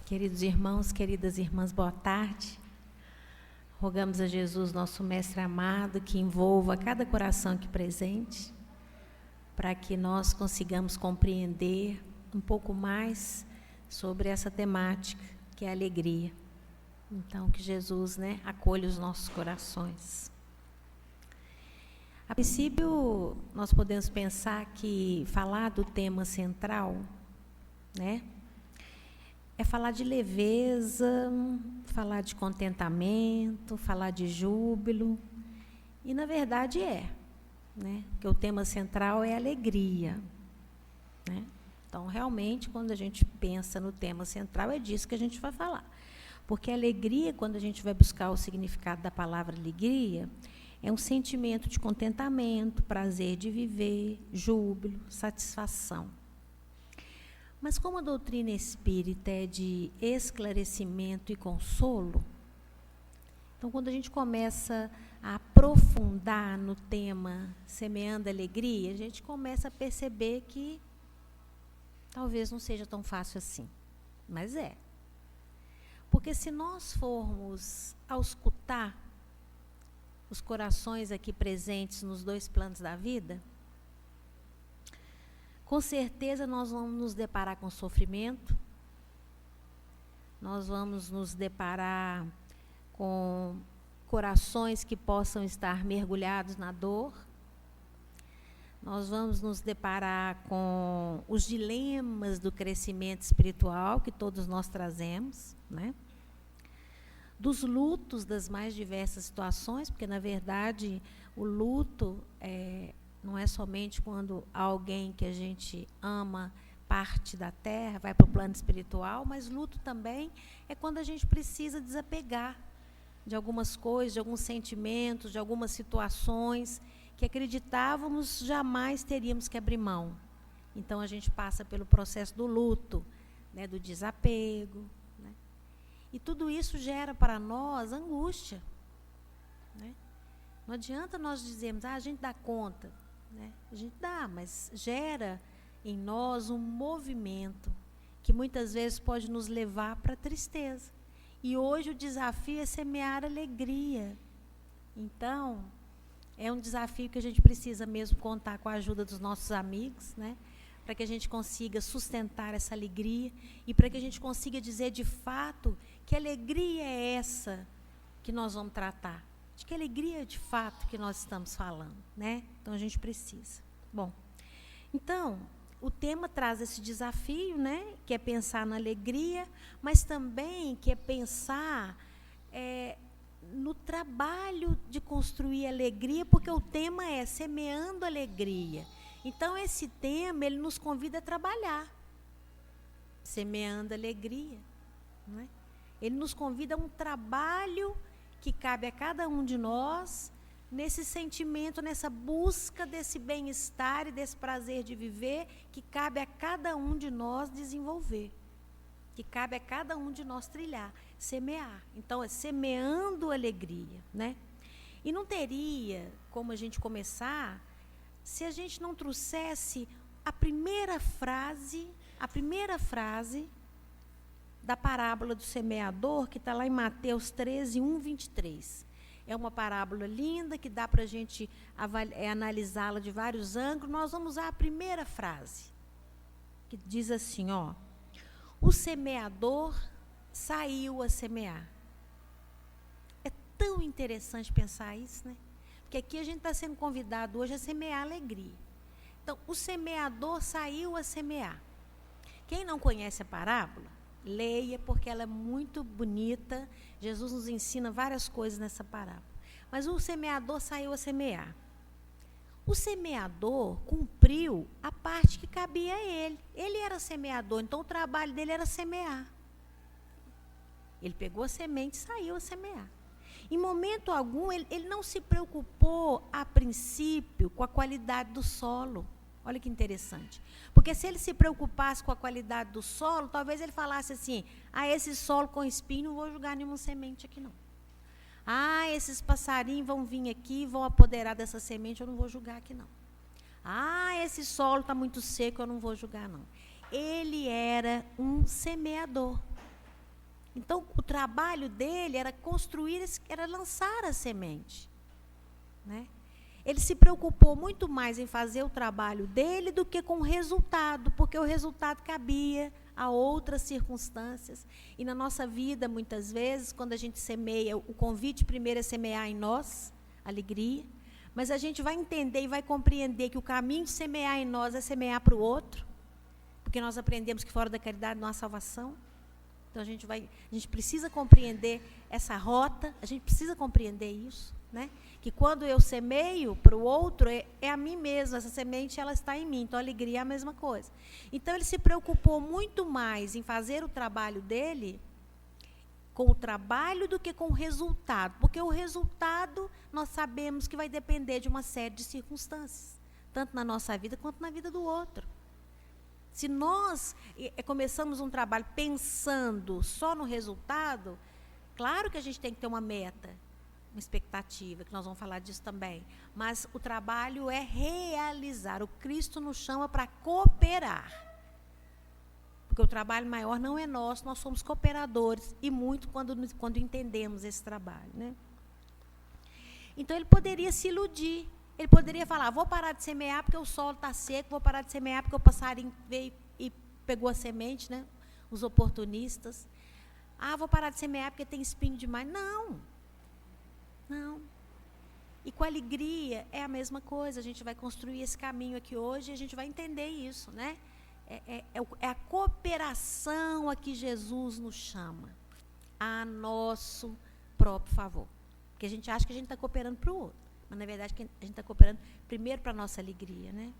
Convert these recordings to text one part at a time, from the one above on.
Queridos irmãos, queridas irmãs, boa tarde. Rogamos a Jesus, nosso Mestre amado, que envolva cada coração aqui presente, para que nós consigamos compreender um pouco mais sobre essa temática, que é a alegria. Então, que Jesus, acolha os nossos corações. A princípio, nós podemos pensar que falar do tema central, é falar de leveza, falar de contentamento, falar de júbilo. E, na verdade, porque o tema central é alegria. Então, realmente, quando a gente pensa no tema central, é disso que a gente vai falar. Porque a alegria, quando a gente vai buscar o significado da palavra alegria, é um sentimento de contentamento, prazer de viver, júbilo, satisfação. Mas como a doutrina espírita é de esclarecimento e consolo, então quando a gente começa a aprofundar no tema semeando alegria, a gente começa a perceber que talvez não seja tão fácil assim, mas é. Porque se nós formos auscultar os corações aqui presentes nos dois planos da vida, com certeza nós vamos nos deparar com sofrimento, nós vamos nos deparar com corações que possam estar mergulhados na dor, nós vamos nos deparar com os dilemas do crescimento espiritual que todos nós trazemos, dos lutos das mais diversas situações, porque, na verdade, o luto não é somente quando alguém que a gente ama parte da terra, vai para o plano espiritual, mas luto também é quando a gente precisa desapegar de algumas coisas, de alguns sentimentos, de algumas situações que acreditávamos jamais teríamos que abrir mão. Então, a gente passa pelo processo do luto, do desapego. E tudo isso gera para nós angústia. Não adianta nós dizermos, a gente dá conta. A gente dá, mas gera em nós um movimento que muitas vezes pode nos levar para a tristeza. E hoje o desafio é semear alegria. Então, é um desafio que a gente precisa mesmo contar com a ajuda dos nossos amigos, para que a gente consiga sustentar essa alegria e para que a gente consiga dizer de fato que alegria é essa que nós vamos tratar. De que alegria de fato que nós estamos falando, Então a gente precisa. Bom, então, o tema traz esse desafio, que é pensar na alegria, mas também que é pensar no trabalho de construir alegria, porque o tema é semeando alegria. Então, esse tema, ele nos convida a trabalhar, semeando alegria, Ele nos convida a um trabalho que cabe a cada um de nós, nesse sentimento, nessa busca desse bem-estar e desse prazer de viver, que cabe a cada um de nós desenvolver, que cabe a cada um de nós trilhar, semear. Então, é semeando alegria, E não teria como a gente começar se a gente não trouxesse a primeira frase da parábola do semeador, que está lá em Mateus 13, 1, 23. É uma parábola linda, que dá para a gente analisá-la de vários ângulos. Nós vamos usar a primeira frase, que diz assim, o semeador saiu a semear. É tão interessante pensar isso, Porque aqui a gente está sendo convidado hoje a semear alegria. Então, o semeador saiu a semear. Quem não conhece a parábola, leia, porque ela é muito bonita. Jesus nos ensina várias coisas nessa parábola. Mas o semeador saiu a semear. O semeador cumpriu a parte que cabia a ele. Ele era semeador, então o trabalho dele era semear. Ele pegou a semente e saiu a semear. Em momento algum, ele não se preocupou, a princípio, com a qualidade do solo. Olha que interessante. Porque se ele se preocupasse com a qualidade do solo, talvez ele falasse assim, esse solo com espinho, não vou jogar nenhuma semente aqui não. Esses passarinhos vão vir aqui, vão apoderar dessa semente, eu não vou jogar aqui não. Esse solo está muito seco, eu não vou jogar não. Ele era um semeador. Então, o trabalho dele era construir, era lançar a semente, né? Ele se preocupou muito mais em fazer o trabalho dele do que com o resultado, porque o resultado cabia a outras circunstâncias. E na nossa vida, muitas vezes, quando a gente semeia, o convite primeiro é semear em nós alegria, mas a gente vai entender e vai compreender que o caminho de semear em nós é semear para o outro, porque nós aprendemos que fora da caridade não há salvação. Então a gente precisa compreender essa rota, a gente precisa compreender isso, né? Que quando eu semeio para o outro, é a mim mesmo, essa semente ela está em mim, então a alegria é a mesma coisa. Então ele se preocupou muito mais em fazer o trabalho dele com o trabalho do que com o resultado, porque o resultado nós sabemos que vai depender de uma série de circunstâncias, tanto na nossa vida quanto na vida do outro. Se nós começamos um trabalho pensando só no resultado, claro que a gente tem que ter uma meta, uma expectativa, que nós vamos falar disso também, mas o trabalho é realizar. O Cristo nos chama para cooperar, porque o trabalho maior não é nosso, nós somos cooperadores, e muito quando entendemos esse trabalho, né? Então ele poderia se iludir. Ele poderia falar, vou parar de semear porque o solo está seco, vou parar de semear porque o passarinho veio e pegou a semente, né? Os oportunistas. Vou parar de semear porque tem espinho demais. Não. Não. E com alegria é a mesma coisa. A gente vai construir esse caminho aqui hoje e a gente vai entender isso, né? É a cooperação a que Jesus nos chama, a nosso próprio favor. Porque a gente acha que a gente está cooperando para o outro. Mas, na verdade, a gente está cooperando primeiro para a nossa alegria, né?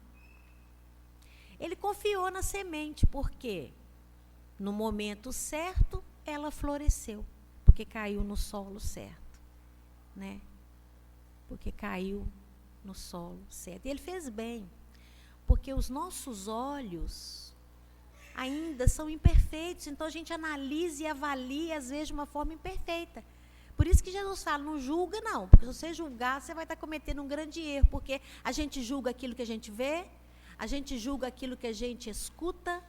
Ele confiou na semente, porque no momento certo, ela floresceu, porque caiu no solo certo, né? Porque caiu no solo certo. E ele fez bem, porque os nossos olhos ainda são imperfeitos, então a gente analisa e avalia, às vezes, de uma forma imperfeita. Por isso que Jesus fala, não julga não, porque se você julgar, você vai estar cometendo um grande erro, porque a gente julga aquilo que a gente vê, a gente julga aquilo que a gente escuta,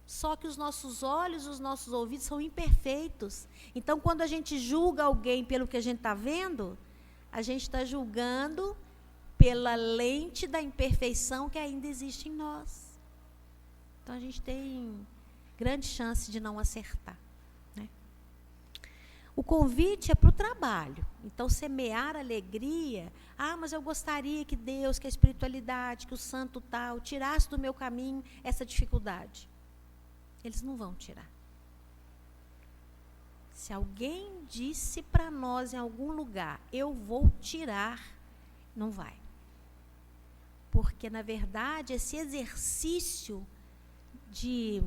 só que os nossos olhos, os nossos ouvidos são imperfeitos. Então, quando a gente julga alguém pelo que a gente está vendo, a gente está julgando pela lente da imperfeição que ainda existe em nós. Então, a gente tem grande chance de não acertar. O convite é para o trabalho. Então, semear alegria. Mas eu gostaria que Deus, que a espiritualidade, que o santo tal, tirasse do meu caminho essa dificuldade. Eles não vão tirar. Se alguém disse para nós em algum lugar, eu vou tirar, não vai. Porque, na verdade, esse exercício de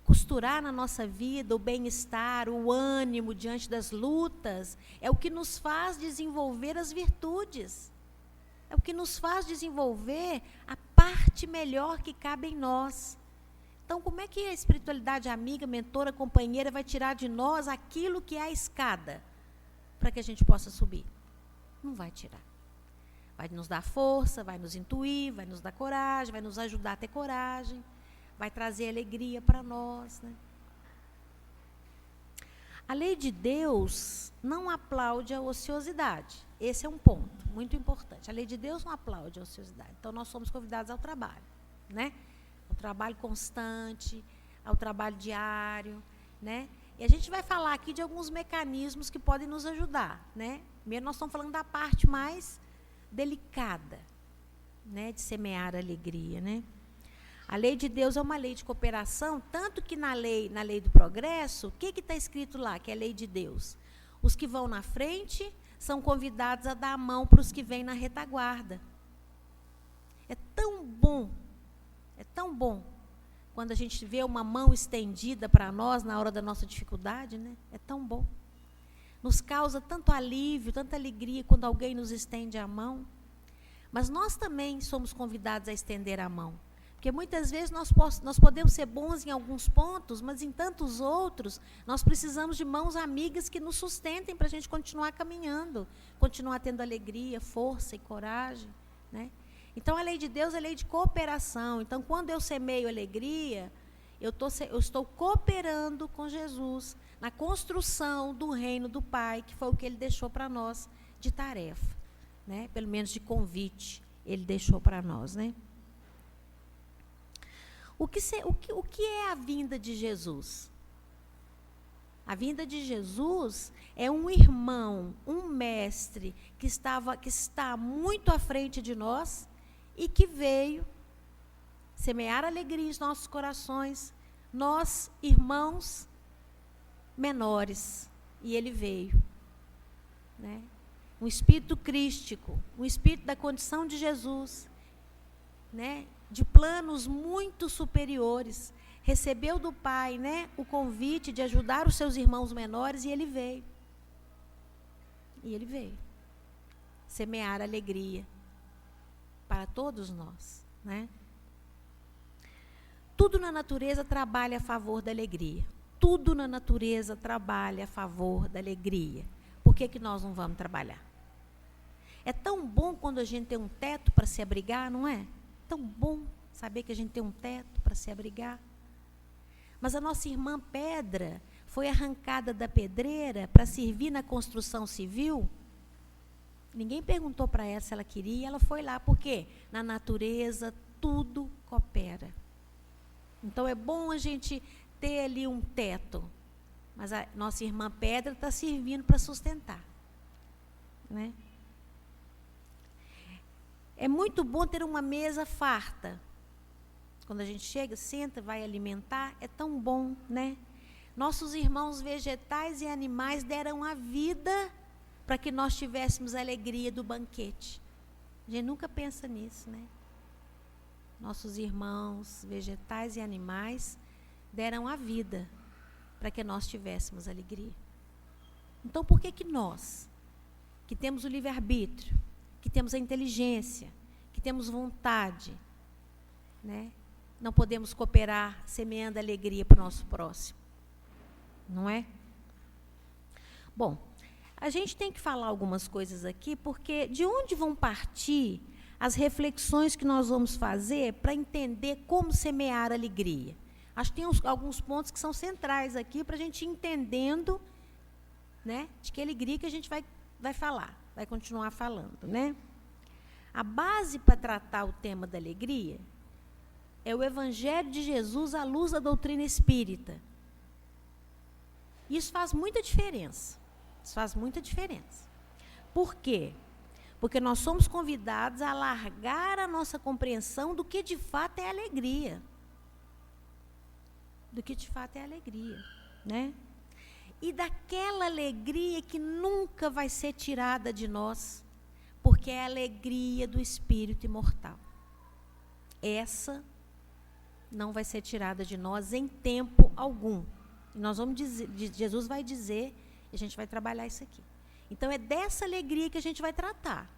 costurar na nossa vida o bem-estar, o ânimo diante das lutas, é o que nos faz desenvolver as virtudes. É o que nos faz desenvolver a parte melhor que cabe em nós. Então, como é que a espiritualidade amiga, mentora, companheira vai tirar de nós aquilo que é a escada para que a gente possa subir? Não vai tirar. Vai nos dar força, vai nos intuir, vai nos dar coragem, vai nos ajudar a ter coragem, vai trazer alegria para nós, né? A lei de Deus não aplaude a ociosidade. Esse é um ponto muito importante. A lei de Deus não aplaude a ociosidade. Então, nós somos convidados ao trabalho, né? Ao trabalho constante, ao trabalho diário, né? E a gente vai falar aqui de alguns mecanismos que podem nos ajudar, né? Primeiro, nós estamos falando da parte mais delicada, né? De semear a alegria, né? A lei de Deus é uma lei de cooperação, tanto que na lei do progresso, o que está escrito lá, que é a lei de Deus? Os que vão na frente são convidados a dar a mão para os que vêm na retaguarda. É tão bom quando a gente vê uma mão estendida para nós na hora da nossa dificuldade, né? É tão bom. Nos causa tanto alívio, tanta alegria quando alguém nos estende a mão. Mas nós também somos convidados a estender a mão. Porque muitas vezes nós podemos ser bons em alguns pontos, mas em tantos outros, nós precisamos de mãos amigas que nos sustentem para a gente continuar caminhando, continuar tendo alegria, força e coragem, né? Então, a lei de Deus é lei de cooperação. Então, quando eu semeio alegria, eu estou cooperando com Jesus na construção do reino do Pai, que foi o que ele deixou para nós de tarefa, né? Pelo menos de convite, ele deixou para nós, né? O que é a vinda de Jesus? A vinda de Jesus é um irmão, um mestre que está muito à frente de nós e que veio semear alegria em nossos corações, nós, irmãos menores, e ele veio, né? Um espírito crístico, um espírito da condição de Jesus, né? De planos muito superiores, recebeu do Pai, né, o convite de ajudar os seus irmãos menores, e ele veio. E ele veio semear alegria para todos nós, né? Tudo na natureza trabalha a favor da alegria. Tudo na natureza trabalha a favor da alegria. Por que nós não vamos trabalhar? É tão bom quando a gente tem um teto para se abrigar, não é? Tão bom saber que a gente tem um teto para se abrigar. Mas a nossa irmã Pedra foi arrancada da pedreira para servir na construção civil. Ninguém perguntou para ela se ela queria, ela foi lá. Por quê? Na natureza tudo coopera. Então é bom a gente ter ali um teto, mas a nossa irmã Pedra está servindo para sustentar, né? É muito bom ter uma mesa farta. Quando a gente chega, senta, vai alimentar, é tão bom, né? Nossos irmãos vegetais e animais deram a vida para que nós tivéssemos a alegria do banquete. A gente nunca pensa nisso, né? Nossos irmãos vegetais e animais deram a vida para que nós tivéssemos alegria. Então, por que nós, que temos o livre-arbítrio, que temos a inteligência, que temos vontade, né, não podemos cooperar semeando alegria para o nosso próximo? Não é? Bom, a gente tem que falar algumas coisas aqui, porque de onde vão partir as reflexões que nós vamos fazer para entender como semear alegria? Acho que tem alguns pontos que são centrais aqui para a gente ir entendendo, né, de que alegria que a gente vai falar, vai continuar falando, né? A base para tratar o tema da alegria é o Evangelho de Jesus à luz da doutrina espírita. Isso faz muita diferença. Isso faz muita diferença. Por quê? Porque nós somos convidados a alargar a nossa compreensão do que de fato é alegria. Do que de fato é alegria, né? E daquela alegria que nunca vai ser tirada de nós, porque é a alegria do espírito imortal. Essa não vai ser tirada de nós em tempo algum. E nós vamos dizer, Jesus vai dizer, e a gente vai trabalhar isso aqui. Então, é dessa alegria que a gente vai tratar.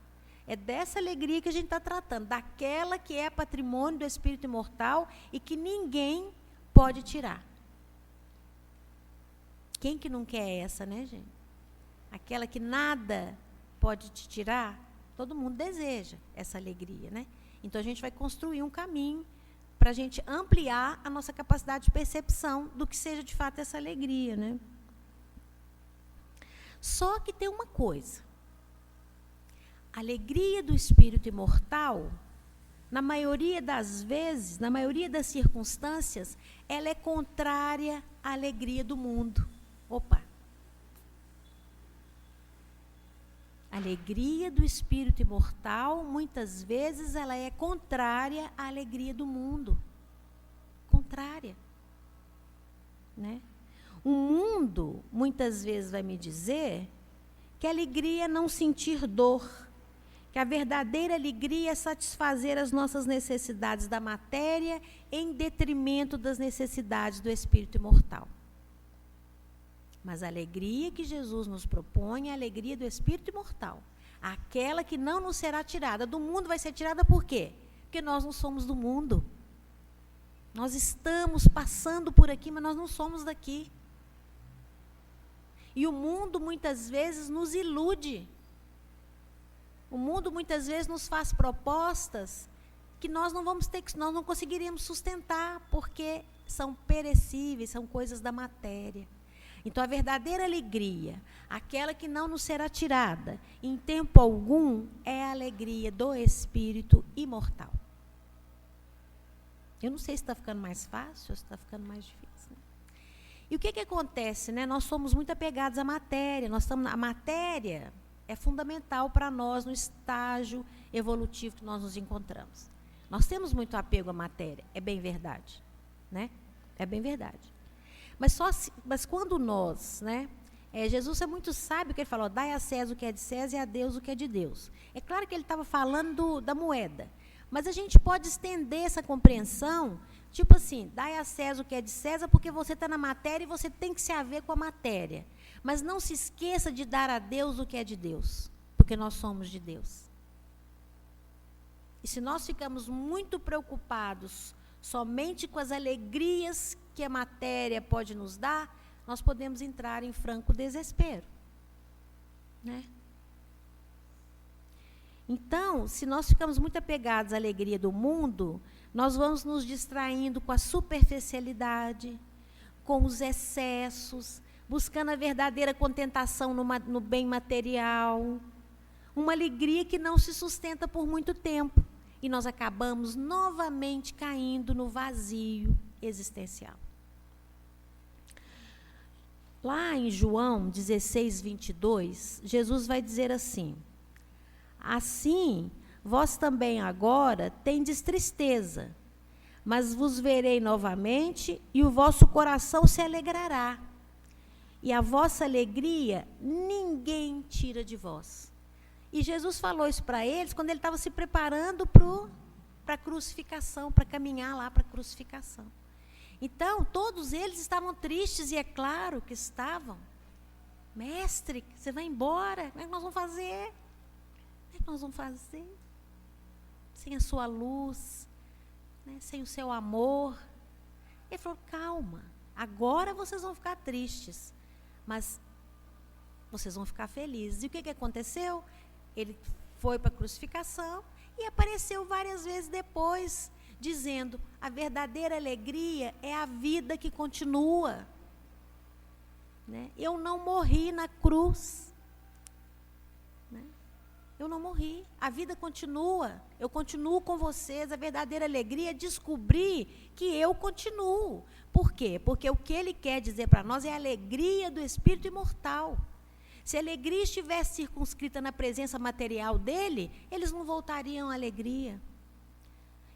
É dessa alegria que a gente está tratando, daquela que é patrimônio do espírito imortal e que ninguém pode tirar. Quem que não quer essa, né, gente? Aquela que nada pode te tirar, todo mundo deseja essa alegria, né? Então, a gente vai construir um caminho para a gente ampliar a nossa capacidade de percepção do que seja de fato essa alegria, né? Só que tem uma coisa. A alegria do espírito imortal, na maioria das vezes, na maioria das circunstâncias, ela é contrária à alegria do mundo. Opa! A alegria do espírito imortal, muitas vezes, ela é contrária à alegria do mundo. Contrária. Né? O mundo, muitas vezes, vai me dizer que a alegria é não sentir dor, que a verdadeira alegria é satisfazer as nossas necessidades da matéria em detrimento das necessidades do espírito imortal. Mas a alegria que Jesus nos propõe é a alegria do espírito imortal. Aquela que não nos será tirada. Do mundo vai ser tirada por quê? Porque nós não somos do mundo. Nós estamos passando por aqui, mas nós não somos daqui. E o mundo muitas vezes nos ilude. O mundo muitas vezes nos faz propostas que nós não conseguiríamos sustentar, porque são perecíveis, são coisas da matéria. Então, a verdadeira alegria, aquela que não nos será tirada em tempo algum, é a alegria do Espírito imortal. Eu não sei se está ficando mais fácil ou se está ficando mais difícil. Né? E o que acontece? Né? Nós somos muito apegados à matéria. A matéria é fundamental para nós no estágio evolutivo que nós nos encontramos. Nós temos muito apego à matéria, é bem verdade. Né? É bem verdade. Mas quando nós, né, Jesus é muito sábio, que ele falou, dai a César o que é de César e a Deus o que é de Deus. É claro que ele estava falando da moeda, mas a gente pode estender essa compreensão, tipo assim, dai a César o que é de César, porque você está na matéria e você tem que se haver com a matéria. Mas não se esqueça de dar a Deus o que é de Deus, porque nós somos de Deus. E se nós ficamos muito preocupados somente com as alegrias que a matéria pode nos dar, nós podemos entrar em franco desespero. Né? Então, se nós ficamos muito apegados à alegria do mundo, nós vamos nos distraindo com a superficialidade, com os excessos, buscando a verdadeira contentação no bem material, uma alegria que não se sustenta por muito tempo. E nós acabamos novamente caindo no vazio existencial. Lá em João 16, 22, Jesus vai dizer assim, assim, vós também agora tendes tristeza, mas vos verei novamente e o vosso coração se alegrará. E a vossa alegria ninguém tira de vós. E Jesus falou isso para eles quando ele estava se preparando para a crucificação, para caminhar lá para a crucificação. Então, todos eles estavam tristes, e é claro que estavam. Mestre, você vai embora, como é que nós vamos fazer? Como é que nós vamos fazer? Sem a sua luz, né? Sem o seu amor. Ele falou, calma, agora vocês vão ficar tristes, mas vocês vão ficar felizes. E o que aconteceu? Ele foi para a crucificação e apareceu várias vezes depois, dizendo, a verdadeira alegria é a vida que continua. Né? Eu não morri na cruz. Né? Eu não morri. A vida continua. Eu continuo com vocês. A verdadeira alegria é descobrir que eu continuo. Por quê? Porque o que ele quer dizer para nós é a alegria do Espírito imortal. Se a alegria estivesse circunscrita na presença material dele, eles não voltariam à alegria.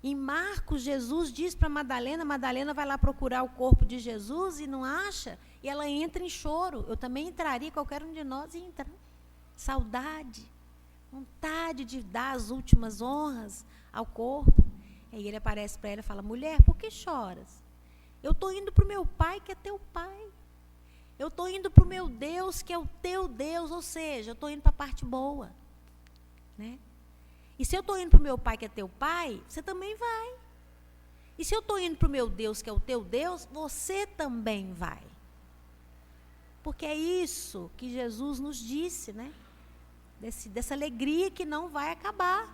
Em Marcos, Jesus diz para Madalena vai lá procurar o corpo de Jesus e não acha, e ela entra em choro. Eu também entraria, qualquer um de nós ia entrar. Saudade, vontade de dar as últimas honras ao corpo. Aí ele aparece para ela e fala, mulher, por que choras? Eu estou indo para o meu pai, que é teu pai. Eu estou indo para o meu Deus, que é o teu Deus, ou seja, eu estou indo para a parte boa. Né? E se eu estou indo para o meu pai, que é teu pai, você também vai. E se eu estou indo para o meu Deus, que é o teu Deus, você também vai. Porque é isso que Jesus nos disse, né? Dessa alegria que não vai acabar.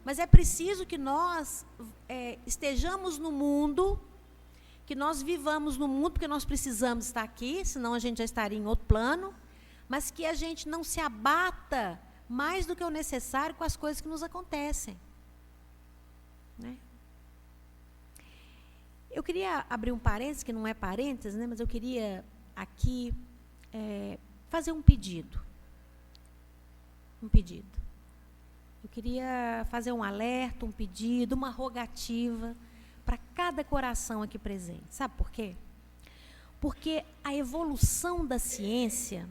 Mas é preciso que nós estejamos no mundo, que nós vivamos no mundo, porque nós precisamos estar aqui, senão a gente já estaria em outro plano, mas que a gente não se abata mais do que o necessário com as coisas que nos acontecem. Né? Eu queria abrir um parênteses, que não é parênteses, né, mas eu queria aqui fazer um pedido. Um pedido. Eu queria fazer um alerta, um pedido, uma rogativa para cada coração aqui presente. Sabe por quê? Porque a evolução da ciência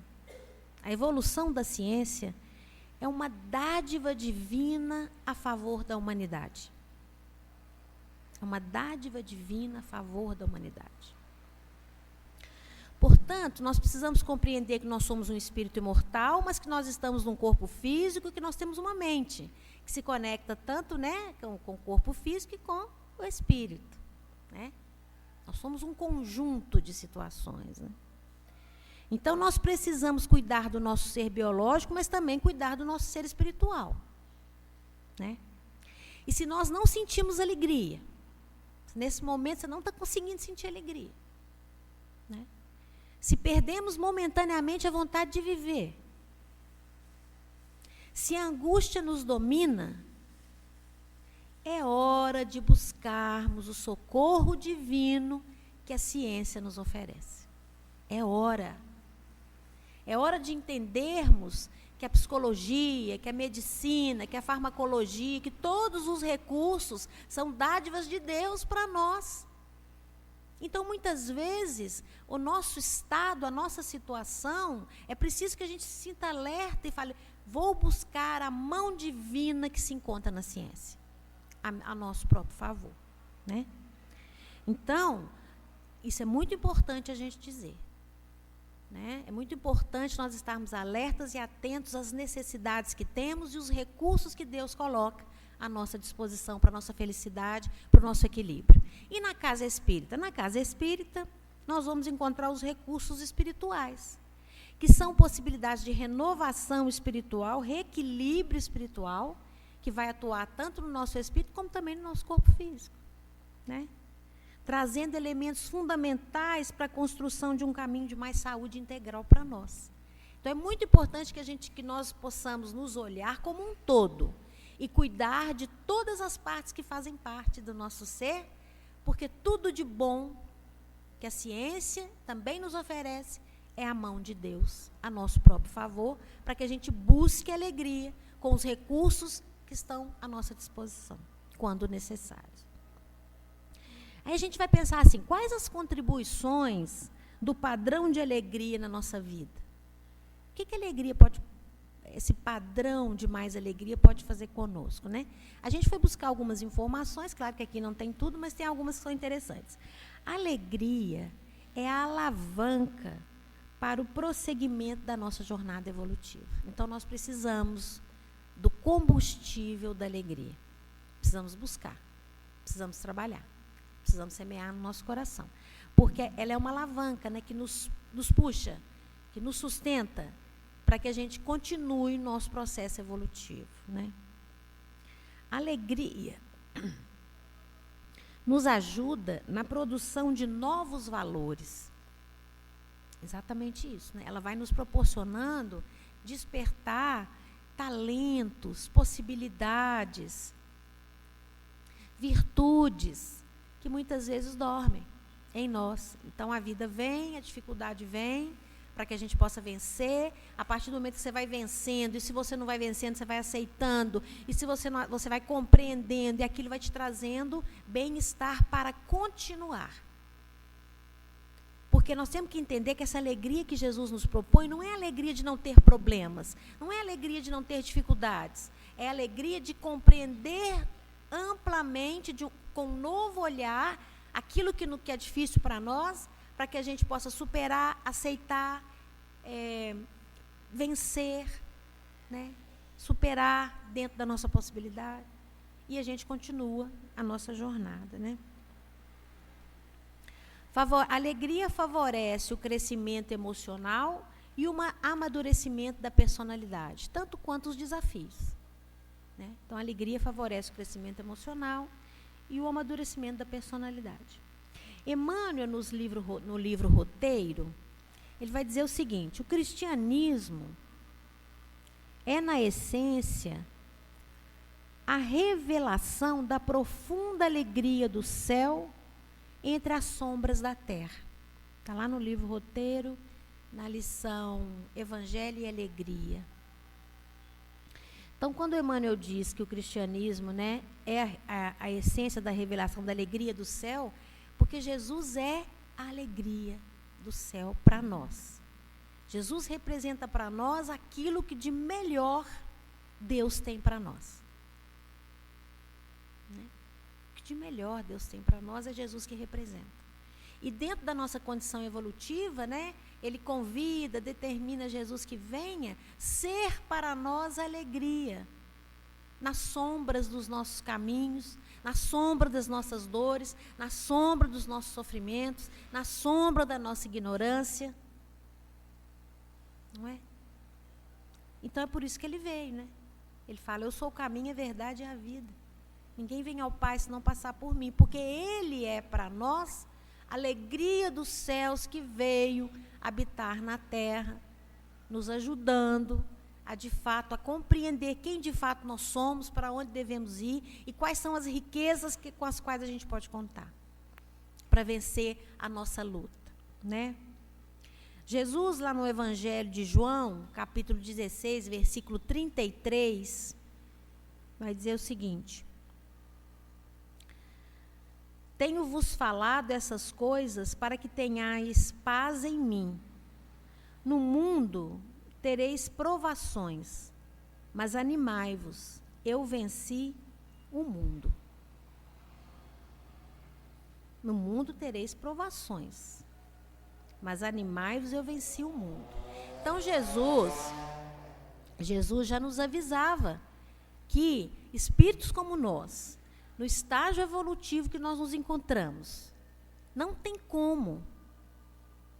é uma dádiva divina a favor da humanidade. É uma dádiva divina a favor da humanidade. Portanto, nós precisamos compreender que nós somos um espírito imortal, mas que nós estamos num corpo físico, que nós temos uma mente, que se conecta tanto, né, com o corpo físico e com o espírito. Né? Nós somos um conjunto de situações. Né? Então, nós precisamos cuidar do nosso ser biológico, mas também cuidar do nosso ser espiritual. Né? E se nós não sentimos alegria, nesse momento você não está conseguindo sentir alegria, né? Se perdemos momentaneamente a vontade de viver, se a angústia nos domina, é hora de buscarmos o socorro divino que a ciência nos oferece. É hora. É hora de entendermos que a psicologia, que a medicina, que a farmacologia, que todos os recursos são dádivas de Deus para nós. Então, muitas vezes, o nosso estado, a nossa situação, é preciso que a gente se sinta alerta e fale, vou buscar a mão divina que se encontra na ciência, a nosso próprio favor, né? Então, isso é muito importante a gente dizer, né? É muito importante nós estarmos alertas e atentos às necessidades que temos e os recursos que Deus coloca à nossa disposição para a nossa felicidade, para o nosso equilíbrio. E na casa espírita? Na casa espírita, nós vamos encontrar os recursos espirituais, que são possibilidades de renovação espiritual, reequilíbrio espiritual, que vai atuar tanto no nosso espírito como também no nosso corpo físico, né? Trazendo elementos fundamentais para a construção de um caminho de mais saúde integral para nós. Então, é muito importante que nós possamos nos olhar como um todo e cuidar de todas as partes que fazem parte do nosso ser, porque tudo de bom que a ciência também nos oferece é a mão de Deus, a nosso próprio favor, para que a gente busque alegria com os recursos que estão à nossa disposição, quando necessário. Aí a gente vai pensar assim, quais as contribuições do padrão de alegria na nossa vida? O que a alegria pode, esse padrão de mais alegria pode fazer conosco, né? A gente foi buscar algumas informações, claro que aqui não tem tudo, mas tem algumas que são interessantes. A alegria é a alavanca para o prosseguimento da nossa jornada evolutiva. Então, nós precisamos do combustível da alegria. Precisamos buscar, precisamos trabalhar, precisamos semear no nosso coração. Porque ela é uma alavanca, né, que nos puxa, que nos sustenta, para que a gente continue nosso processo evolutivo, né? A alegria nos ajuda na produção de novos valores. Exatamente isso, né? Ela vai nos proporcionando despertar talentos, possibilidades, virtudes que muitas vezes dormem em nós. Então a vida vem, a dificuldade vem, para que a gente possa vencer. A partir do momento que você vai vencendo, e se você não vai vencendo, você vai aceitando, e se você não, você vai compreendendo, e aquilo vai te trazendo bem-estar para continuar. Porque nós temos que entender que essa alegria que Jesus nos propõe não é a alegria de não ter problemas, não é a alegria de não ter dificuldades, é a alegria de compreender amplamente, com um novo olhar, aquilo que é difícil para nós, para que a gente possa superar, aceitar, vencer, né? Superar dentro da nossa possibilidade, e a gente continua a nossa jornada, né? A alegria favorece o crescimento emocional e o amadurecimento da personalidade, tanto quanto os desafios, né? Então, a alegria favorece o crescimento emocional e o amadurecimento da personalidade. Emmanuel, no livro Roteiro, ele vai dizer o seguinte: o cristianismo é, na essência, a revelação da profunda alegria do céu entre as sombras da terra. Está lá no livro Roteiro, na lição Evangelho e Alegria. Então, quando Emmanuel diz que o cristianismo, né, é a essência da revelação da alegria do céu, porque Jesus é a alegria do céu para nós. Jesus representa para nós aquilo que de melhor Deus tem para nós, né? O que de melhor Deus tem para nós é Jesus que representa. E dentro da nossa condição evolutiva, né, ele convida, determina Jesus que venha ser para nós alegria, nas sombras dos nossos caminhos, na sombra das nossas dores, na sombra dos nossos sofrimentos, na sombra da nossa ignorância. Não é? Então é por isso que ele veio, né? Ele fala: eu sou o caminho, a verdade e a vida. Ninguém vem ao Pai se não passar por mim, porque Ele é para nós a alegria dos céus que veio habitar na terra, nos ajudando a, de fato, a compreender quem de fato nós somos, para onde devemos ir e quais são as riquezas com as quais a gente pode contar para vencer a nossa luta, né? Jesus, lá no Evangelho de João, capítulo 16, versículo 33, vai dizer o seguinte: tenho-vos falado essas coisas para que tenhais paz em mim. No mundo tereis provações, mas animai-vos, eu venci o mundo. No mundo tereis provações, mas animai-vos, eu venci o mundo. Então Jesus já nos avisava que espíritos como nós, no estágio evolutivo que nós nos encontramos, não tem como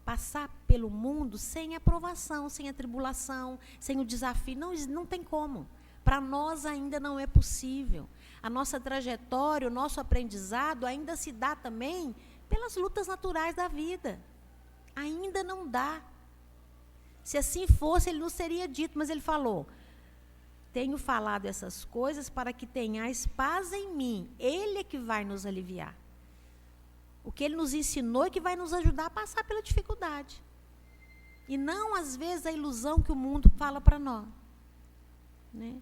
passar pelo mundo sem a provação, sem a tribulação, sem o desafio. Não tem como. Para nós ainda não é possível. A nossa trajetória, o nosso aprendizado ainda se dá também pelas lutas naturais da vida. Ainda não dá. Se assim fosse, ele nos teria dito, mas ele falou: tenho falado essas coisas para que tenhais paz em mim. Ele é que vai nos aliviar. O que ele nos ensinou é que vai nos ajudar a passar pela dificuldade. E não, às vezes, a ilusão que o mundo fala para nós. Né?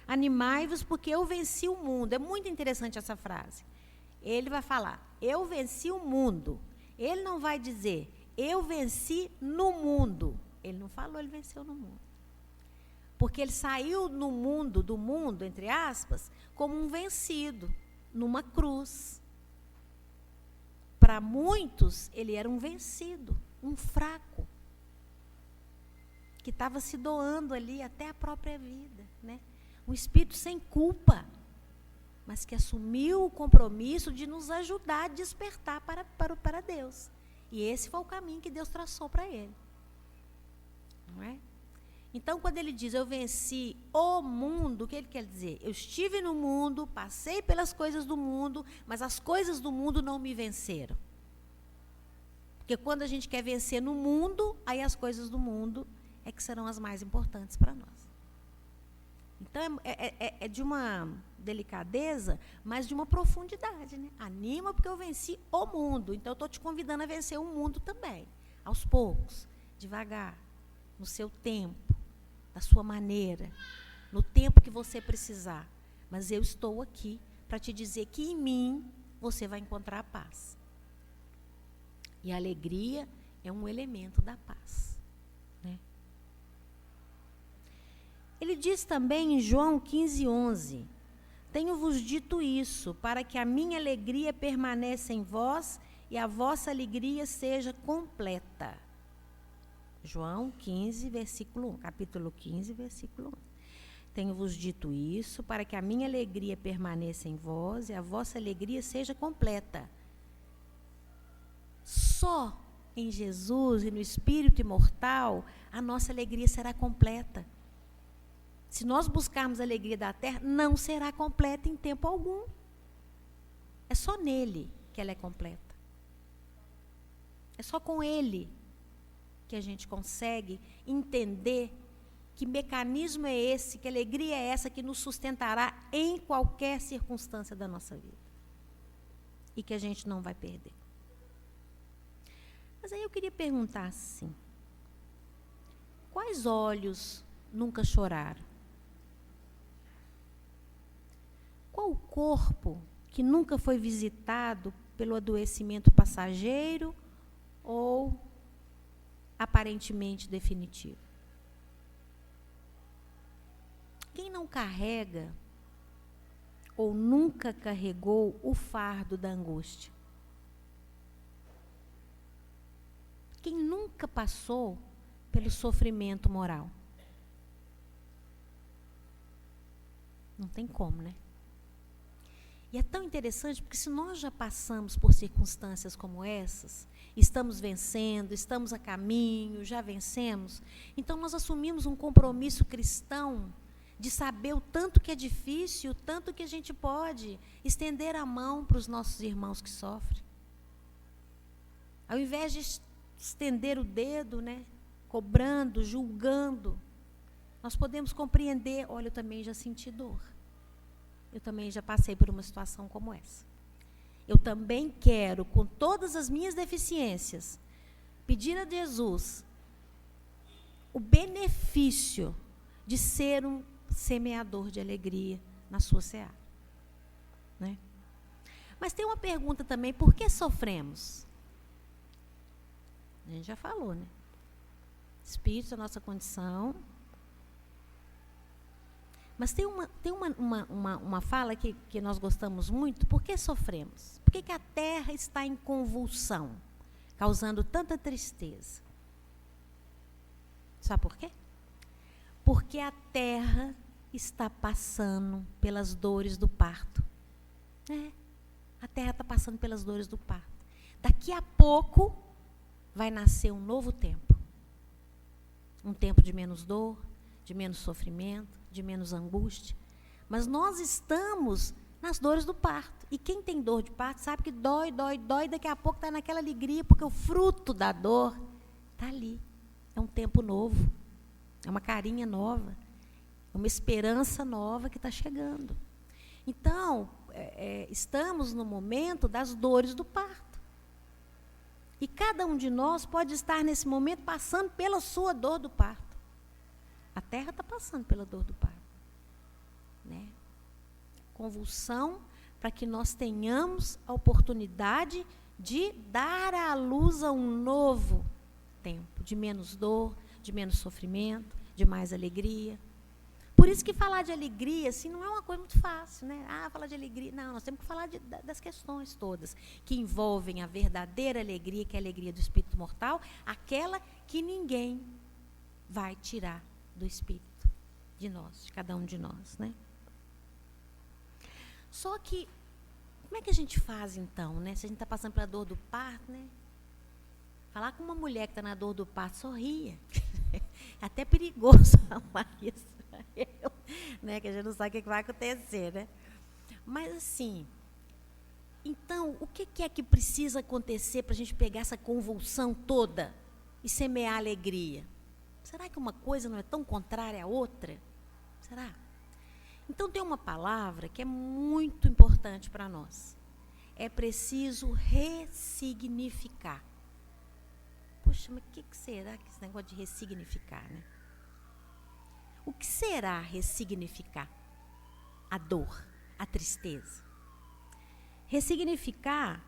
Animai-vos porque eu venci o mundo. É muito interessante essa frase. Ele vai falar, eu venci o mundo. Ele não vai dizer, eu venci no mundo. Ele não falou, ele venceu no mundo. Porque ele saiu no mundo, do mundo, entre aspas, como um vencido, numa cruz. Para muitos, ele era um vencido, um fraco, que estava se doando ali até a própria vida, né? Um espírito sem culpa, mas que assumiu o compromisso de nos ajudar a despertar para Deus. E esse foi o caminho que Deus traçou para ele. Não é? Então, quando ele diz, eu venci o mundo, o que ele quer dizer? Eu estive no mundo, passei pelas coisas do mundo, mas as coisas do mundo não me venceram. Porque quando a gente quer vencer no mundo, aí as coisas do mundo é que serão as mais importantes para nós. Então, é de uma delicadeza, mas de uma profundidade, né? Anima porque eu venci o mundo. Então, eu estou te convidando a vencer o mundo também. Aos poucos, devagar, no seu tempo, da sua maneira, no tempo que você precisar. Mas eu estou aqui para te dizer que em mim você vai encontrar a paz. E a alegria é um elemento da paz. Né? Ele diz também em João 15:11, tenho-vos dito isso, para que a minha alegria permaneça em vós e a vossa alegria seja completa. João 15, versículo 1, capítulo 15, versículo 1. Tenho-vos dito isso, para que a minha alegria permaneça em vós e a vossa alegria seja completa. Só em Jesus e no Espírito imortal, a nossa alegria será completa. Se nós buscarmos a alegria da terra, não será completa em tempo algum. É só nele que ela é completa. É só com ele que a gente consegue entender que mecanismo é esse, que alegria é essa que nos sustentará em qualquer circunstância da nossa vida. E que a gente não vai perder. Mas aí eu queria perguntar assim, quais olhos nunca choraram? Qual o corpo que nunca foi visitado pelo adoecimento passageiro ou aparentemente definitivo? Quem não carrega ou nunca carregou o fardo da angústia? Quem nunca passou pelo sofrimento moral? Não tem como, né? E é tão interessante, porque se nós já passamos por circunstâncias como essas, estamos vencendo, estamos a caminho, já vencemos, então nós assumimos um compromisso cristão de saber o tanto que é difícil, o tanto que a gente pode estender a mão para os nossos irmãos que sofrem. Ao invés de estender o dedo, né, cobrando, julgando, nós podemos compreender, olha, eu também já senti dor. Eu também já passei por uma situação como essa. Eu também quero, com todas as minhas deficiências, pedir a Jesus o benefício de ser um semeador de alegria na sua seara. Né? Mas tem uma pergunta também, por que sofremos? A gente já falou, né? Espírito, a nossa condição. Mas tem uma fala que nós gostamos muito, por que sofremos? Por que a terra está em convulsão, causando tanta tristeza? Sabe por quê? Porque a terra está passando pelas dores do parto. A terra está passando pelas dores do parto. Daqui a pouco vai nascer um novo tempo. Um tempo de menos dor, de menos sofrimento, de menos angústia. Mas nós estamos nas dores do parto. E quem tem dor de parto sabe que dói, daqui a pouco está naquela alegria, porque o fruto da dor está ali. É um tempo novo, é uma carinha nova, é uma esperança nova que está chegando. Então, estamos no momento das dores do parto. E cada um de nós pode estar nesse momento passando pela sua dor do parto. A terra está passando pela dor do parto. Né? Convulsão para que nós tenhamos a oportunidade de dar à luz a um novo tempo, de menos dor, de menos sofrimento, de mais alegria. Por isso que falar de alegria, assim, não é uma coisa muito fácil, né? Falar de alegria. Não, nós temos que falar das questões todas, que envolvem a verdadeira alegria, que é a alegria do espírito mortal, aquela que ninguém vai tirar do espírito de nós, de cada um de nós, né? Só que, como é que a gente faz então, né? Se a gente está passando pela dor do parto, né? Falar com uma mulher que está na dor do parto, sorria. É até perigoso falar isso. Né? Que a gente não sabe o que vai acontecer, né? Mas assim, então, o que é que precisa acontecer para a gente pegar essa convulsão toda e semear alegria? Será que uma coisa não é tão contrária à outra? Será? Então tem uma palavra que é muito importante para nós. É preciso ressignificar. Poxa, mas o que será que esse negócio de ressignificar, né? O que será ressignificar? A dor, a tristeza. Ressignificar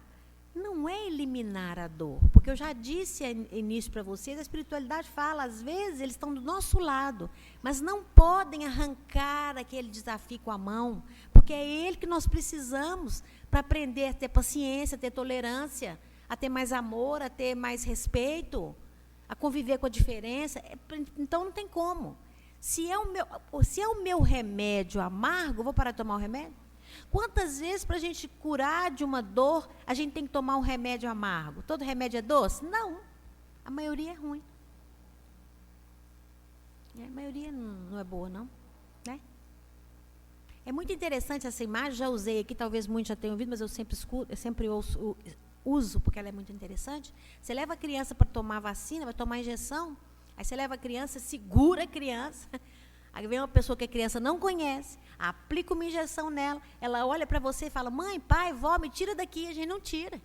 não é eliminar a dor, porque eu já disse início para vocês, a espiritualidade fala, às vezes eles estão do nosso lado, mas não podem arrancar aquele desafio com a mão, porque é ele que nós precisamos para aprender a ter paciência, a ter tolerância, a ter mais amor, a ter mais respeito, a conviver com a diferença. Então não tem como. Se é o meu remédio amargo, vou parar de tomar o remédio? Quantas vezes, para a gente curar de uma dor, a gente tem que tomar um remédio amargo? Todo remédio é doce? Não. A maioria é ruim. A maioria não é boa, não. Né? É muito interessante essa imagem, já usei aqui, talvez muitos já tenham ouvido, mas eu sempre uso, porque ela é muito interessante. Você leva a criança para tomar vacina, vai tomar injeção, aí você leva a criança, segura a criança, aí vem uma pessoa que a criança não conhece, aplica uma injeção nela, ela olha para você e fala, mãe, pai, vó, me tira daqui. A gente não tira.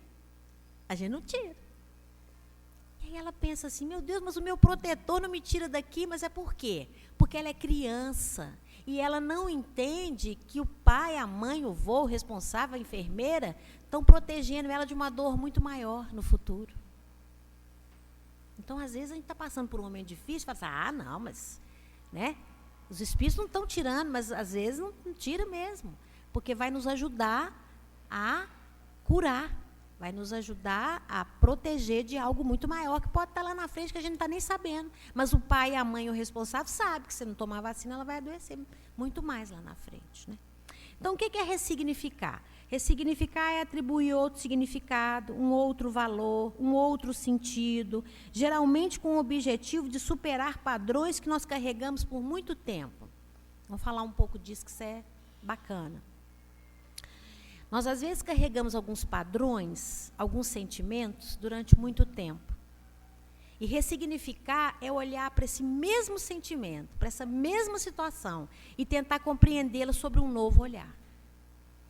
A gente não tira. E aí ela pensa assim, meu Deus, mas o meu protetor não me tira daqui, mas é por quê? Porque ela é criança. E ela não entende que o pai, a mãe, o vô, o responsável, a enfermeira, estão protegendo ela de uma dor muito maior no futuro. Então, às vezes, a gente está passando por um momento difícil, fala assim, não, mas, né? Os espíritos não estão tirando, mas às vezes não tira mesmo, porque vai nos ajudar a curar, vai nos ajudar a proteger de algo muito maior, que pode estar lá na frente, que a gente não está nem sabendo. Mas o pai, a mãe, o responsável, sabe que se não tomar vacina, ela vai adoecer muito mais lá na frente. Né? Então, o que é ressignificar? Ressignificar é atribuir outro significado, um outro valor, um outro sentido, geralmente com o objetivo de superar padrões que nós carregamos por muito tempo. Vamos falar um pouco disso, que isso é bacana. Nós, às vezes, carregamos alguns padrões, alguns sentimentos, durante muito tempo. E ressignificar é olhar para esse mesmo sentimento, para essa mesma situação, e tentar compreendê-la sobre um novo olhar.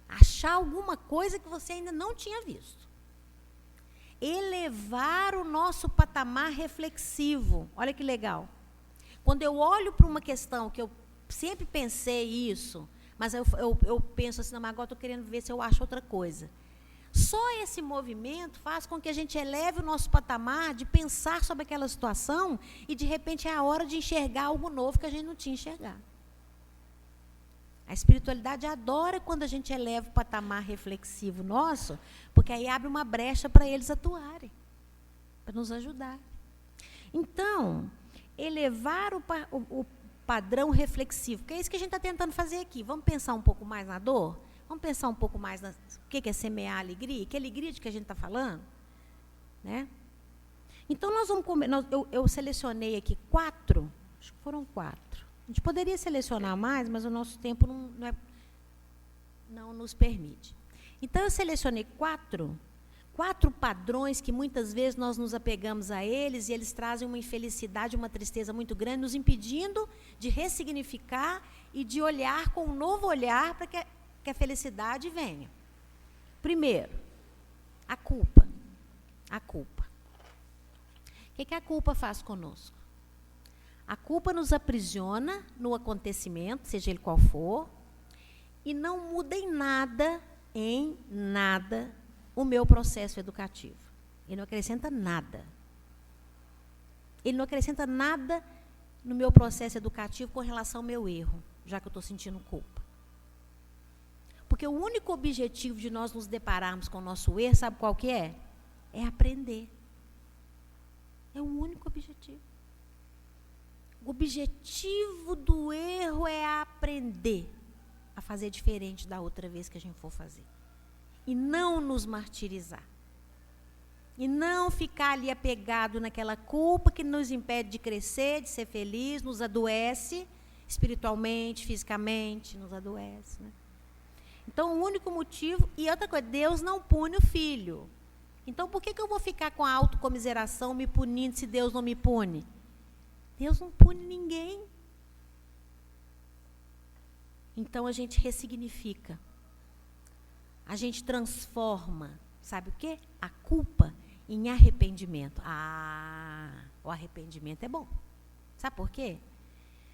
Achar alguma coisa que você ainda não tinha visto. Elevar o nosso patamar reflexivo. Olha que legal. Quando eu olho para uma questão que eu sempre pensei isso, mas eu penso assim, não, mas agora estou querendo ver se eu acho outra coisa. Só esse movimento faz com que a gente eleve o nosso patamar de pensar sobre aquela situação e, de repente, é a hora de enxergar algo novo que a gente não tinha enxergado. A espiritualidade adora quando a gente eleva o patamar reflexivo nosso, porque aí abre uma brecha para eles atuarem, para nos ajudar. Então, elevar o padrão reflexivo, que é isso que a gente está tentando fazer aqui. Vamos pensar um pouco mais na dor? Vamos pensar um pouco mais no que é semear alegria? Que alegria de que a gente está falando? Né? Então, nós vamos eu selecionei aqui 4, acho que foram 4. A gente poderia selecionar mais, mas o nosso tempo não nos permite. Então, eu selecionei 4 padrões que muitas vezes nós nos apegamos a eles e eles trazem uma infelicidade, uma tristeza muito grande, nos impedindo de ressignificar e de olhar com um novo olhar para que a felicidade venha. Primeiro, a culpa. A culpa. O que a culpa faz conosco? A culpa nos aprisiona no acontecimento, seja ele qual for, e não muda em nada o meu processo educativo. Ele não acrescenta nada. Ele não acrescenta nada no meu processo educativo com relação ao meu erro, já que eu estou sentindo culpa. Porque o único objetivo de nós nos depararmos com o nosso erro, sabe qual que é? É aprender. É o único objetivo. O objetivo do erro é aprender a fazer diferente da outra vez que a gente for fazer. E não nos martirizar. E não ficar ali apegado naquela culpa que nos impede de crescer, de ser feliz, nos adoece espiritualmente, fisicamente, nos adoece. Né? Então, o único motivo... E outra coisa, Deus não pune o filho. Então, por que eu vou ficar com a autocomiseração me punindo se Deus não me pune? Deus não pune ninguém. Então, a gente ressignifica. A gente transforma, sabe o quê? A culpa em arrependimento. O arrependimento é bom. Sabe por quê?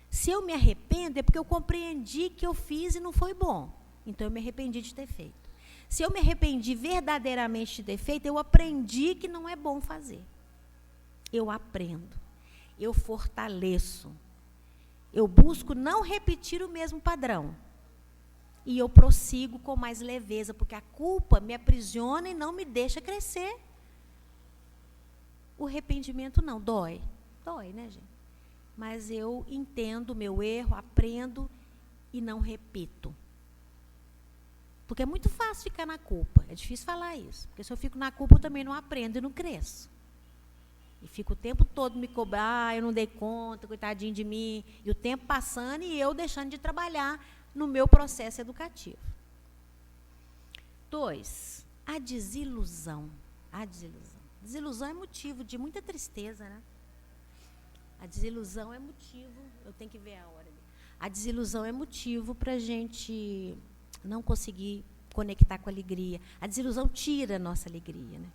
Se eu me arrependo, é porque eu compreendi que eu fiz e não foi bom. Então, eu me arrependi de ter feito. Se eu me arrependi verdadeiramente de ter feito, eu aprendi que não é bom fazer. Eu aprendo. Eu fortaleço. Eu busco não repetir o mesmo padrão. E eu prossigo com mais leveza, porque a culpa me aprisiona e não me deixa crescer. O arrependimento não, dói. Dói, né, gente? Mas eu entendo o meu erro, aprendo e não repito. Porque é muito fácil ficar na culpa. É difícil falar isso. Porque se eu fico na culpa, eu também não aprendo e não cresço. E fico o tempo todo me cobrar, eu não dei conta, coitadinho de mim. E o tempo passando e eu deixando de trabalhar no meu processo educativo. 2, a desilusão. A desilusão. Desilusão é motivo de muita tristeza, né? A desilusão é motivo... Eu tenho que ver a hora ali. A desilusão é motivo para a gente não conseguir conectar com a alegria. A desilusão tira a nossa alegria, né?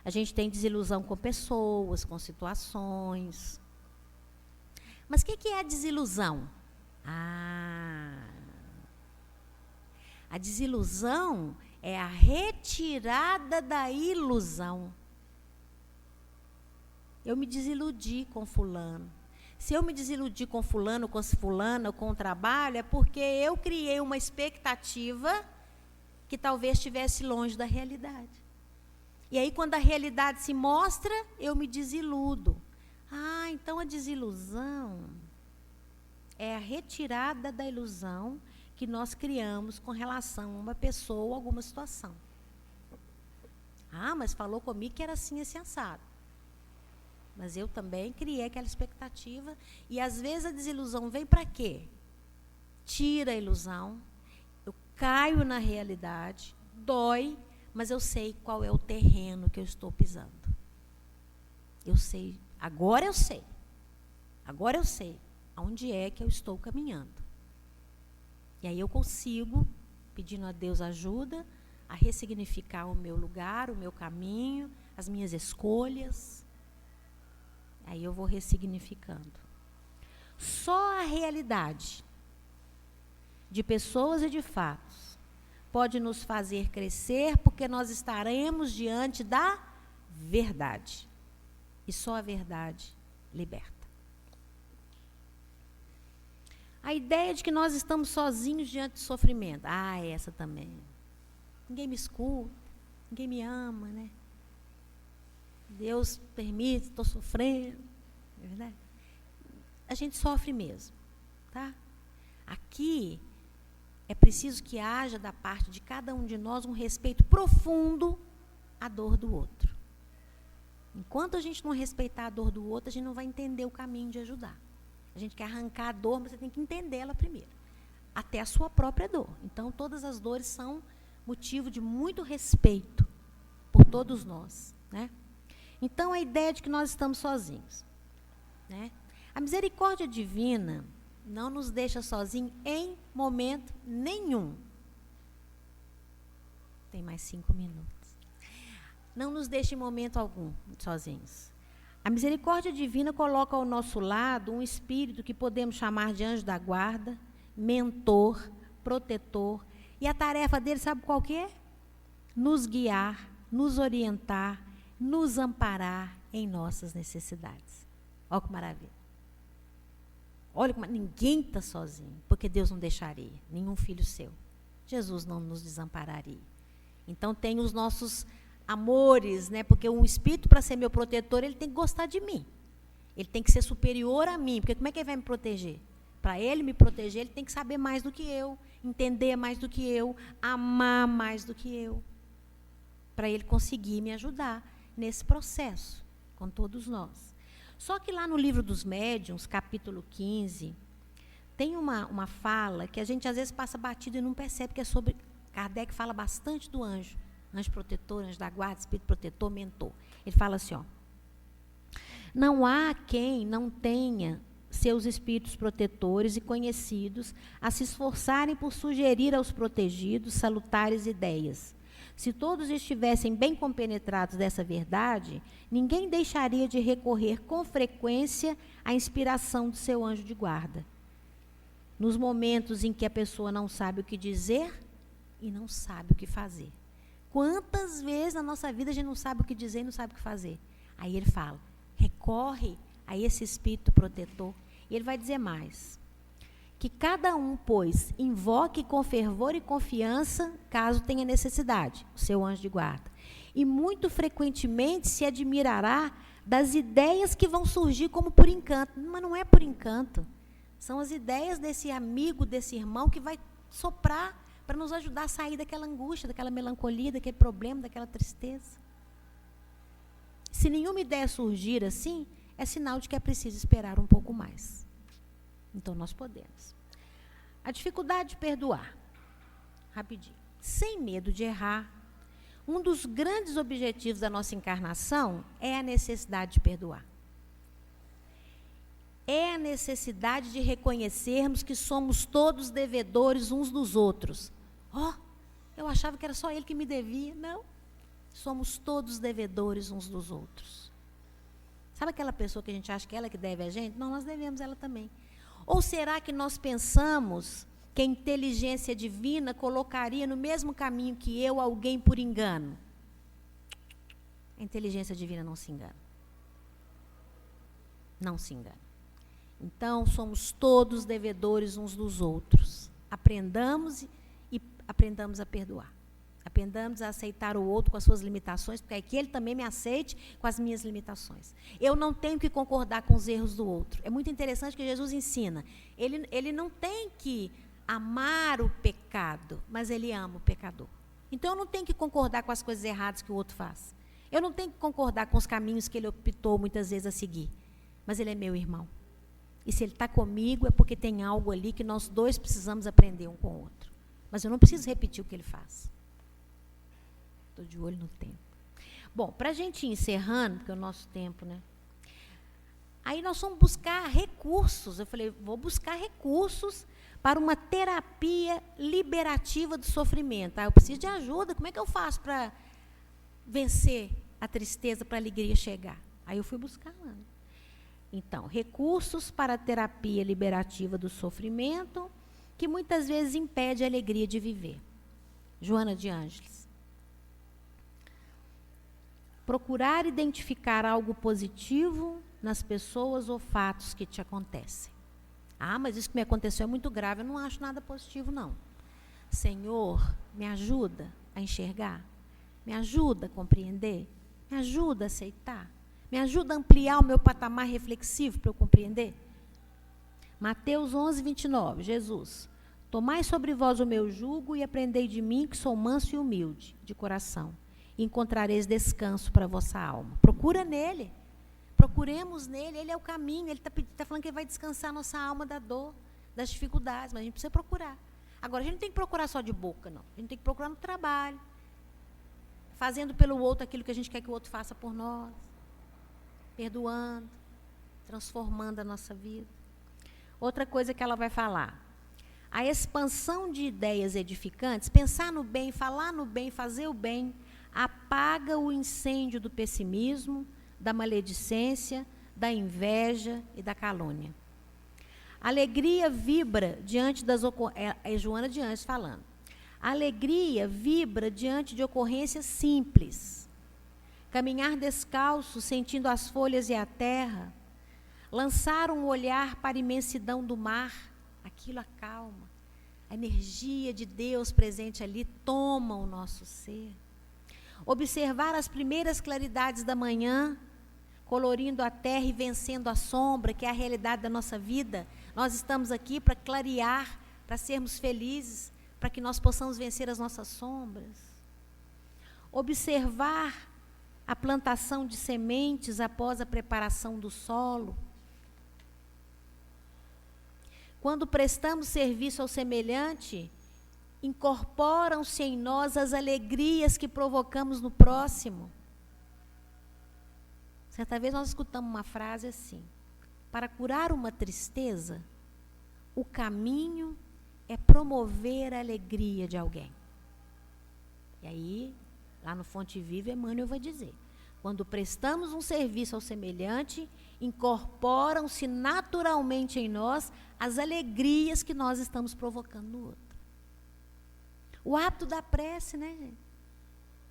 A gente tem desilusão com pessoas, com situações. Mas o que é a desilusão? A desilusão é a retirada da ilusão. Eu me desiludi com fulano. Se eu me desiludi com fulano, com fulana, com o trabalho, é porque eu criei uma expectativa que talvez estivesse longe da realidade. E aí, quando a realidade se mostra, eu me desiludo. Então a desilusão é a retirada da ilusão que nós criamos com relação a uma pessoa ou alguma situação. Mas falou comigo que era assim, esse assado. Mas eu também criei aquela expectativa. E, às vezes, a desilusão vem para quê? tira a ilusão, eu caio na realidade, dói, mas eu sei qual é o terreno que eu estou pisando. Eu sei, agora eu sei aonde é que eu estou caminhando. E aí eu consigo, pedindo a Deus ajuda, a ressignificar o meu lugar, o meu caminho, as minhas escolhas. Aí eu vou ressignificando. Só a realidade de pessoas e de fatos pode nos fazer crescer, porque nós estaremos diante da verdade. E só a verdade liberta. A ideia de que nós estamos sozinhos diante do sofrimento. Essa também. Ninguém me escuta, ninguém me ama, né? Deus permite, estou sofrendo. É verdade? A gente sofre mesmo, tá? Aqui é preciso que haja da parte de cada um de nós um respeito profundo à dor do outro. Enquanto a gente não respeitar a dor do outro, a gente não vai entender o caminho de ajudar. A gente quer arrancar a dor, mas você tem que entendê-la primeiro. Até a sua própria dor. Então, todas as dores são motivo de muito respeito por todos nós, né? Então, a ideia de que nós estamos sozinhos, né? A misericórdia divina não nos deixa sozinhos em momento nenhum. Tem mais 5 minutos. Não nos deixa em momento algum sozinhos. A misericórdia divina coloca ao nosso lado um espírito que podemos chamar de anjo da guarda, mentor, protetor. E a tarefa dele, sabe qual que é? Nos guiar, nos orientar, nos amparar em nossas necessidades. Olha que maravilha. Olha como ninguém está sozinho, porque Deus não deixaria, nenhum filho seu. Jesus não nos desampararia. Então tem os nossos amores, né? Porque um espírito, para ser meu protetor, ele tem que gostar de mim. Ele tem que ser superior a mim, porque como é que ele vai me proteger? Para ele me proteger, ele tem que saber mais do que eu, entender mais do que eu, amar mais do que eu, para ele conseguir me ajudar nesse processo, com todos nós. Só que lá no livro dos médiuns, capítulo 15, tem uma fala que a gente às vezes passa batido e não percebe, que é sobre... Kardec fala bastante do anjo protetor, anjo da guarda, espírito protetor, mentor. Ele fala assim, ó: não há quem não tenha seus espíritos protetores e conhecidos a se esforçarem por sugerir aos protegidos salutares ideias. Se todos estivessem bem compenetrados dessa verdade, ninguém deixaria de recorrer com frequência à inspiração do seu anjo de guarda. Nos momentos em que a pessoa não sabe o que dizer e não sabe o que fazer. Quantas vezes na nossa vida a gente não sabe o que dizer e não sabe o que fazer? Aí ele fala, recorre a esse espírito protetor. E ele vai dizer mais, que cada um, pois, invoque com fervor e confiança, caso tenha necessidade, o seu anjo de guarda. E muito frequentemente se admirará das ideias que vão surgir como por encanto. Mas não é por encanto. São as ideias desse amigo, desse irmão, que vai soprar para nos ajudar a sair daquela angústia, daquela melancolia, daquele problema, daquela tristeza. Se nenhuma ideia surgir assim, é sinal de que é preciso esperar um pouco mais. Então, nós podemos. A dificuldade de perdoar. Rapidinho. Sem medo de errar, um dos grandes objetivos da nossa encarnação é a necessidade de perdoar. É a necessidade de reconhecermos que somos todos devedores uns dos outros. Eu achava que era só ele que me devia. Não. Somos todos devedores uns dos outros. Sabe aquela pessoa que a gente acha que ela que deve a gente? Não, nós devemos ela também. Ou será que nós pensamos que a inteligência divina colocaria no mesmo caminho que eu alguém por engano? A inteligência divina não se engana. Não se engana. Então, somos todos devedores uns dos outros. Aprendamos a perdoar. Aprendamos a aceitar o outro com as suas limitações, porque é que ele também me aceite com as minhas limitações. Eu não tenho que concordar com os erros do outro. É muito interessante que Jesus ensina. Ele não tem que amar o pecado, mas ele ama o pecador. Então, eu não tenho que concordar com as coisas erradas que o outro faz. Eu não tenho que concordar com os caminhos que ele optou muitas vezes a seguir. Mas ele é meu irmão. E se ele está comigo, é porque tem algo ali que nós dois precisamos aprender um com o outro. Mas eu não preciso repetir o que ele faz. Estou de olho no tempo. Bom, para a gente ir encerrando, porque é o nosso tempo, né? Aí nós vamos buscar recursos. Eu falei, vou buscar recursos para uma terapia liberativa do sofrimento. Eu preciso de ajuda. Como é que eu faço para vencer a tristeza, para a alegria chegar? Aí eu fui buscar lá. Então, recursos para a terapia liberativa do sofrimento, que muitas vezes impede a alegria de viver. Joana de Ângeles. Procurar identificar algo positivo nas pessoas ou fatos que te acontecem. Mas isso que me aconteceu é muito grave, eu não acho nada positivo, não. Senhor, me ajuda a enxergar, me ajuda a compreender, me ajuda a aceitar, me ajuda a ampliar o meu patamar reflexivo para eu compreender. Mateus 11, 29, Jesus, tomai sobre vós o meu jugo e aprendei de mim, que sou manso e humilde de coração, e encontrareis descanso para a vossa alma. Procura nele. Procuremos nele, ele é o caminho, ele está falando que ele vai descansar a nossa alma da dor, das dificuldades, mas a gente precisa procurar. Agora, a gente não tem que procurar só de boca, não. A gente tem que procurar no trabalho, fazendo pelo outro aquilo que a gente quer que o outro faça por nós, perdoando, transformando a nossa vida. Outra coisa que ela vai falar, a expansão de ideias edificantes, pensar no bem, falar no bem, fazer o bem, apaga o incêndio do pessimismo, da maledicência, da inveja e da calúnia. A alegria vibra diante das ocorrências, é Joana de Ângeles falando. A alegria vibra diante de ocorrências simples. Caminhar descalço, sentindo as folhas e a terra. Lançar um olhar para a imensidão do mar, aquilo acalma. A energia de Deus presente ali toma o nosso ser. Observar as primeiras claridades da manhã, colorindo a terra e vencendo a sombra, que é a realidade da nossa vida. Nós estamos aqui para clarear, para sermos felizes, para que nós possamos vencer as nossas sombras. Observar a plantação de sementes após a preparação do solo. Quando prestamos serviço ao semelhante, incorporam-se em nós as alegrias que provocamos no próximo. Certa vez nós escutamos uma frase assim: para curar uma tristeza, o caminho é promover a alegria de alguém. E aí, lá no Fonte Viva, Emmanuel vai dizer: quando prestamos um serviço ao semelhante, incorporam-se naturalmente em nós as alegrias que nós estamos provocando no outro. O hábito da prece, né, gente?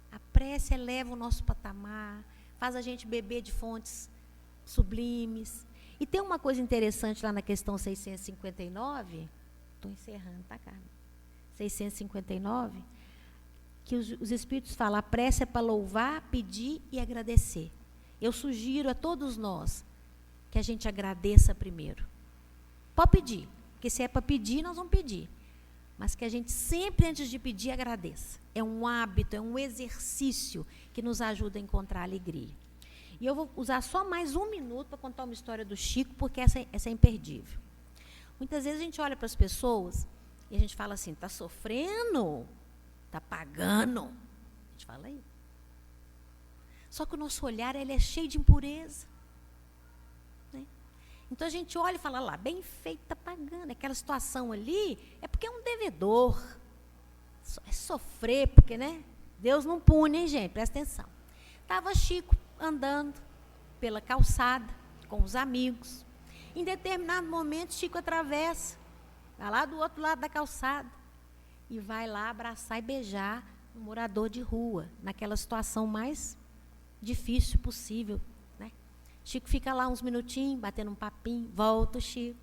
A prece eleva o nosso patamar, faz a gente beber de fontes sublimes. E tem uma coisa interessante lá na questão 659, estou encerrando, tá, Carmen? 659, que os Espíritos falam, a prece é para louvar, pedir e agradecer. Eu sugiro a todos nós que a gente agradeça primeiro. Pode pedir, porque se é para pedir, nós vamos pedir. Mas que a gente sempre, antes de pedir, agradeça. É um hábito, é um exercício que nos ajuda a encontrar alegria. E eu vou usar só mais um minuto para contar uma história do Chico, porque essa é imperdível. Muitas vezes a gente olha para as pessoas e a gente fala assim, está sofrendo, está pagando. A gente fala aí. Só que o nosso olhar ele é cheio de impureza. Né? Então a gente olha e fala lá, bem feito, está pagando. Aquela situação ali é porque é um devedor. É sofrer, porque, né? Deus não pune, hein, gente? Presta atenção. Estava Chico andando pela calçada com os amigos. Em determinado momento, Chico atravessa, vai lá do outro lado da calçada e vai lá abraçar e beijar um morador de rua, naquela situação mais difícil possível, né? Chico fica lá uns minutinhos, batendo um papinho, volta o Chico.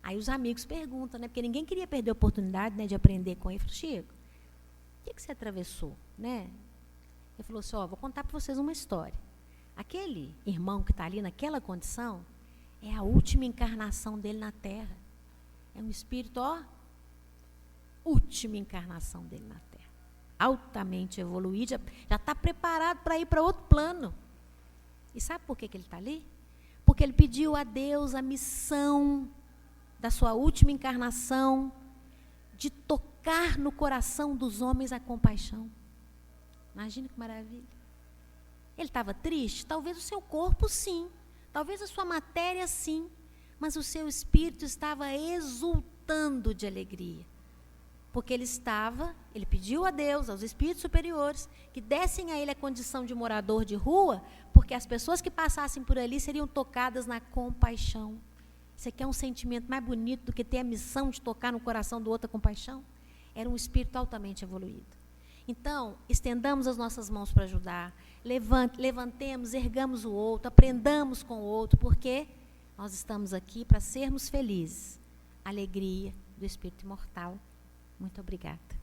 Aí os amigos perguntam, né? Porque ninguém queria perder a oportunidade, né, de aprender com ele. Falei, Chico, o que você atravessou, né? Ele falou assim, vou contar para vocês uma história. Aquele irmão que está ali naquela condição é a última encarnação dele na Terra. É um espírito, última encarnação dele na Terra. Altamente evoluído, já está preparado para ir para outro plano. E sabe por que ele está ali? porque ele pediu a Deus a missão da sua última encarnação, de tocar no coração dos homens a compaixão. Imagina que maravilha. Ele estava triste? Talvez o seu corpo sim, talvez a sua matéria sim, mas o seu espírito estava exultando de alegria. Porque ele pediu a Deus, aos espíritos superiores, que dessem a ele a condição de morador de rua, porque as pessoas que passassem por ali seriam tocadas na compaixão. Isso aqui é um sentimento mais bonito do que ter a missão de tocar no coração do outro a compaixão? Era um espírito altamente evoluído. Então, estendamos as nossas mãos para ajudar, levantemos, ergamos o outro, aprendamos com o outro, porque nós estamos aqui para sermos felizes. Alegria do espírito imortal. Muito obrigada.